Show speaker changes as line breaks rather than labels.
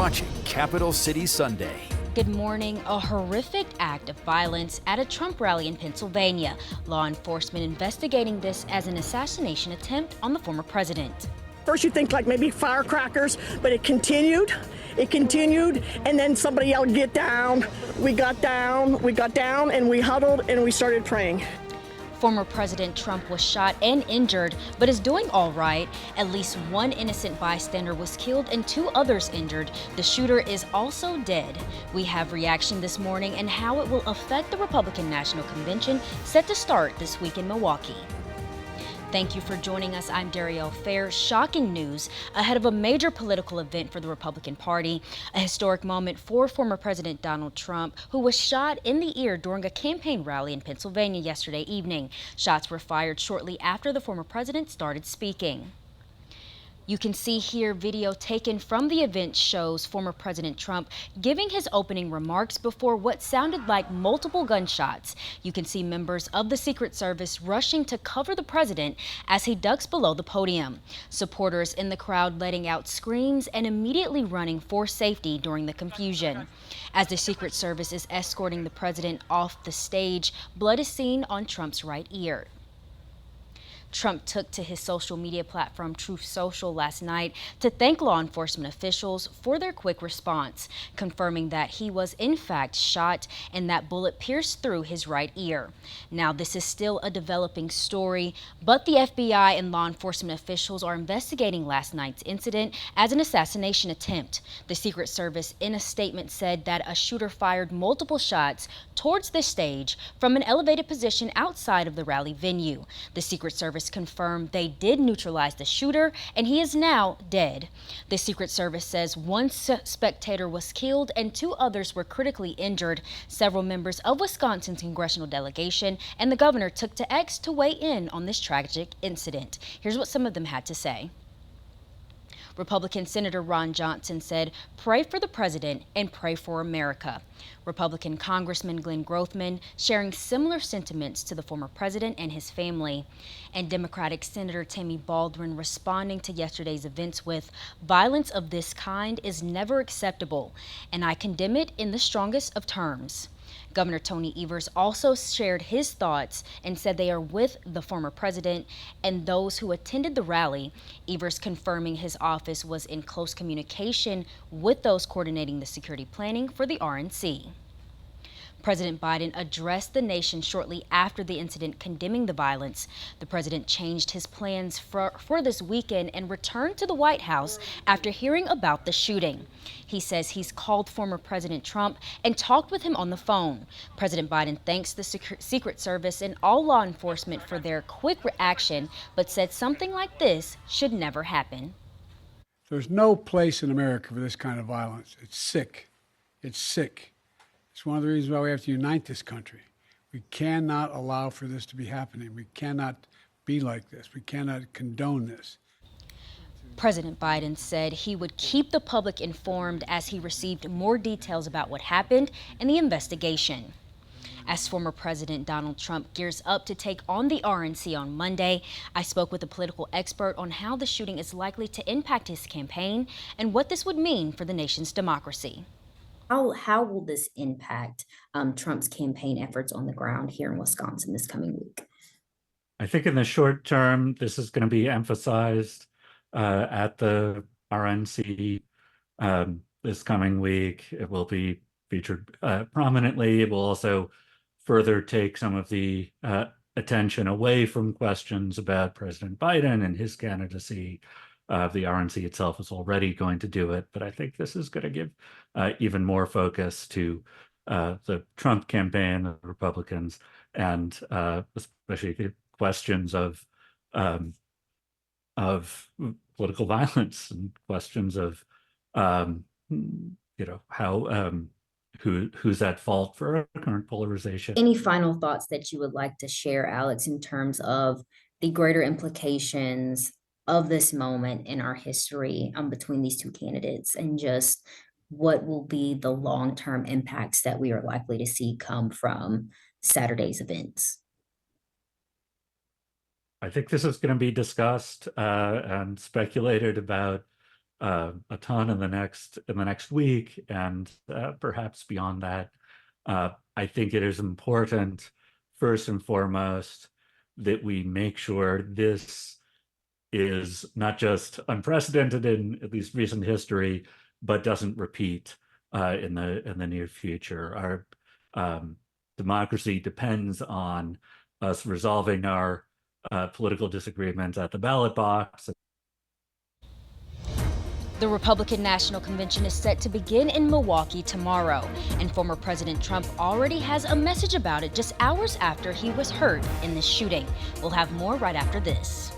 watching Capital City Sunday.
Good morning. A horrific act of violence at a Trump rally in Pennsylvania. Law enforcement investigating this as an assassination attempt on the former president.
First you think like maybe firecrackers, but it continued, and then somebody yelled, "Get down." We got down, and we huddled and we started praying.
Former President Trump was shot and injured, but is doing all right. At least one innocent bystander was killed and 2 others injured. The shooter is also dead. We have reaction this morning and how it will affect the Republican National Convention set to start this week in Milwaukee. Thank you for joining us. I'm Darielle Fair. Shocking news ahead of a major political event for the Republican Party. A historic moment for former President Donald Trump, who was shot in the ear during a campaign rally in Pennsylvania yesterday evening. Shots were fired shortly after the former president started speaking. You can see here video taken from the event shows former President Trump giving his opening remarks before what sounded like multiple gunshots. You can see members of the Secret Service rushing to cover the president as he ducks below the podium. Supporters in the crowd letting out screams and immediately running for safety during the confusion. As the Secret Service is escorting the president off the stage, blood is seen on Trump's right ear. Trump took to his social media platform Truth Social last night to thank law enforcement officials for their quick response, confirming that he was in fact shot and that bullet pierced through his right ear. Now, this is still a developing story, but the FBI and law enforcement officials are investigating last night's incident as an assassination attempt. The Secret Service in a statement said that a shooter fired multiple shots towards the stage from an elevated position outside of the rally venue. The Secret Service confirmed they did neutralize the shooter and he is now dead. The Secret Service says one spectator was killed and 2 others were critically injured. Several members of Wisconsin's congressional delegation and the governor took to X to weigh in on this tragic incident. Here's what some of them had to say. Republican Senator Ron Johnson said, "Pray for the president and pray for America." Republican Congressman Glenn Grothman sharing similar sentiments to the former president and his family. And Democratic Senator Tammy Baldwin responding to yesterday's events with, "Violence of this kind is never acceptable, and I condemn it in the strongest of terms." Governor Tony Evers also shared his thoughts and said they are with the former president and those who attended the rally. Evers confirming his office was in close communication with those coordinating the security planning for the RNC. President Biden addressed the nation shortly after the incident, condemning the violence. The president changed his plans for this weekend and returned to the White House after hearing about the shooting. He says he's called former President Trump and talked with him on the phone. President Biden thanks the Secret Service and all law enforcement for their quick reaction, but said something like this should never happen.
There's no place in America for this kind of violence. It's sick. It's sick. It's one of the reasons why we have to unite this country. We cannot allow for this to be happening. We cannot be like this. We cannot condone this.
President Biden said he would keep the public informed as he received more details about what happened in the investigation. As former President Donald Trump gears up to take on the RNC on Monday, I spoke with a political expert on how the shooting is likely to impact his campaign and what this would mean for the nation's democracy.
How will this impact Trump's campaign efforts on the ground here in Wisconsin this coming week?
I think in the short term, this is going to be emphasized at the RNC this coming week. It will be featured prominently. It will also further take some of the attention away from questions about President Biden and his candidacy. The RNC itself is already going to do it, but I think this is going to give even more focus to the Trump campaign, the Republicans, and especially the questions of political violence and questions of how who's at fault for our current polarization.
Any final thoughts that you would like to share, Alex, in terms of the greater implications of this moment in our history between these 2 candidates, and just what will be the long-term impacts that we are likely to see come from Saturday's events?
I think this is going to be discussed and speculated about a ton in the next week, and perhaps beyond that. I think it is important, first and foremost, that we make sure this is not just unprecedented in at least recent history, but doesn't repeat in the near future. Our democracy depends on us resolving our political disagreements at the ballot box.
The Republican National Convention is set to begin in Milwaukee tomorrow, and former President Trump already has a message about it just hours after he was hurt in this shooting. We'll have more right after this.